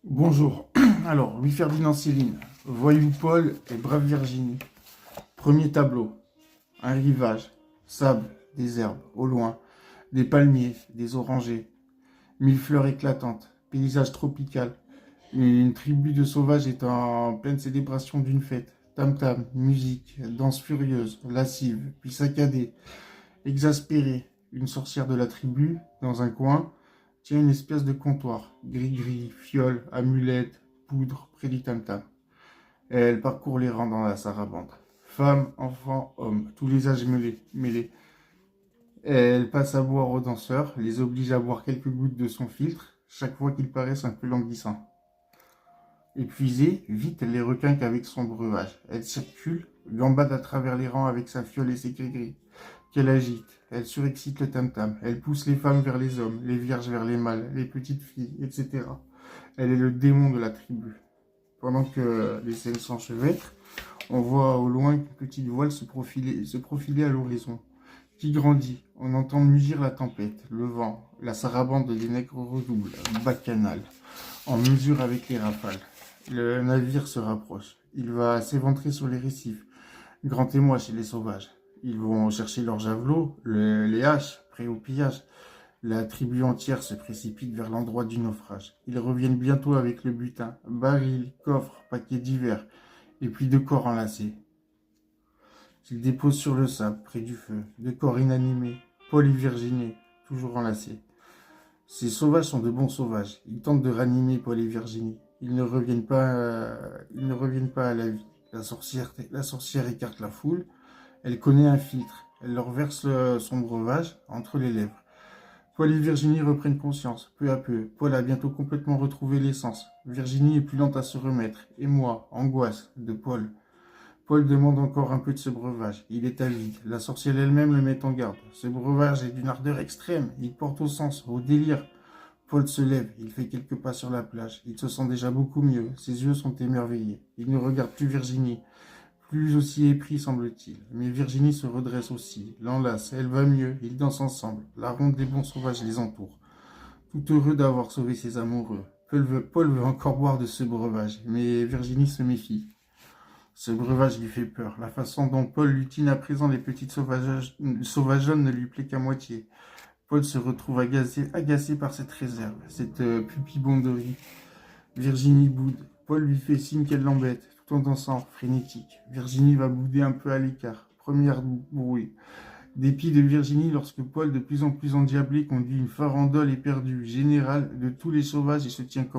Bonjour. Alors, Louis-Ferdinand Céline, Voyou Paul et Brave Virginie. Premier tableau. Un rivage, sable, des herbes, au loin, des palmiers, des orangers, mille fleurs éclatantes, paysage tropical. Une tribu de sauvages est en pleine célébration d'une fête. Tam-tam, musique, danse furieuse, lascive, puis saccadée, exaspérée. Une sorcière de la tribu, dans un coin, tient une espèce de comptoir. Gris-gris, fiole, amulette, poudre, près du tam-tam. Elle parcourt les rangs dans la sarabande. Femmes, enfants, hommes, tous les âges mêlés. Elle passe à boire aux danseurs, les oblige à boire quelques gouttes de son filtre, chaque fois qu'ils paraissent un peu languissants. Épuisée, vite elle les requinque avec son breuvage. Elle circule, gambade à travers les rangs avec sa fiole et ses gris-gris, qu'elle agite. Elle surexcite le tam-tam. Elle pousse les femmes vers les hommes, les vierges vers les mâles, les petites filles, etc. Elle est le démon de la tribu. Pendant que les scènes s'enchevêtrent, on voit au loin une petite voile se profiler à l'horizon, qui grandit. On entend mugir la tempête, le vent, la sarabande des nègres redouble, bacchanal, en mesure avec les rafales. Le navire se rapproche. Il va s'éventrer sur les récifs. Grand émoi chez les sauvages. Ils vont chercher leurs javelots, les haches, prêts au pillage. La tribu entière se précipite vers l'endroit du naufrage. Ils reviennent bientôt avec le butin, barils, coffres, paquets divers, et puis deux corps enlacés. Ils déposent sur le sable, près du feu, deux corps inanimés, Paul et Virginie, toujours enlacés. Ces sauvages sont de bons sauvages. Ils tentent de ranimer Paul et Virginie. Ils ne reviennent pas à la vie. La sorcière écarte la foule. Elle connaît un filtre. Elle leur verse son breuvage entre les lèvres. Paul et Virginie reprennent conscience, peu à peu. Paul a bientôt complètement retrouvé l'essence. Virginie est plus lente à se remettre. Et moi, angoisse de Paul. Paul demande encore un peu de ce breuvage. Il est avide. La sorcière elle-même le met en garde. Ce breuvage est d'une ardeur extrême. Il porte au sens, au délire. Paul se lève. Il fait quelques pas sur la plage. Il se sent déjà beaucoup mieux. Ses yeux sont émerveillés. Il ne regarde plus Virginie. Plus aussi épris semble-t-il. Mais Virginie se redresse aussi, l'enlace, elle va mieux, ils dansent ensemble. La ronde des bons sauvages les entoure. Tout heureux d'avoir sauvé ses amoureux. Paul veut encore boire de ce breuvage, mais Virginie se méfie. Ce breuvage lui fait peur. La façon dont Paul lutine à présent les petites sauvageonnes ne lui plaît qu'à moitié. Paul se retrouve agacé par cette réserve, cette pupibonderie. Virginie boude. Paul lui fait signe qu'elle l'embête, tout en dansant, frénétique. Virginie va bouder un peu à l'écart. Première brouille. Dépit de Virginie lorsque Paul, de plus en plus endiablé, conduit une farandole éperdue générale de tous les sauvages et se tient comme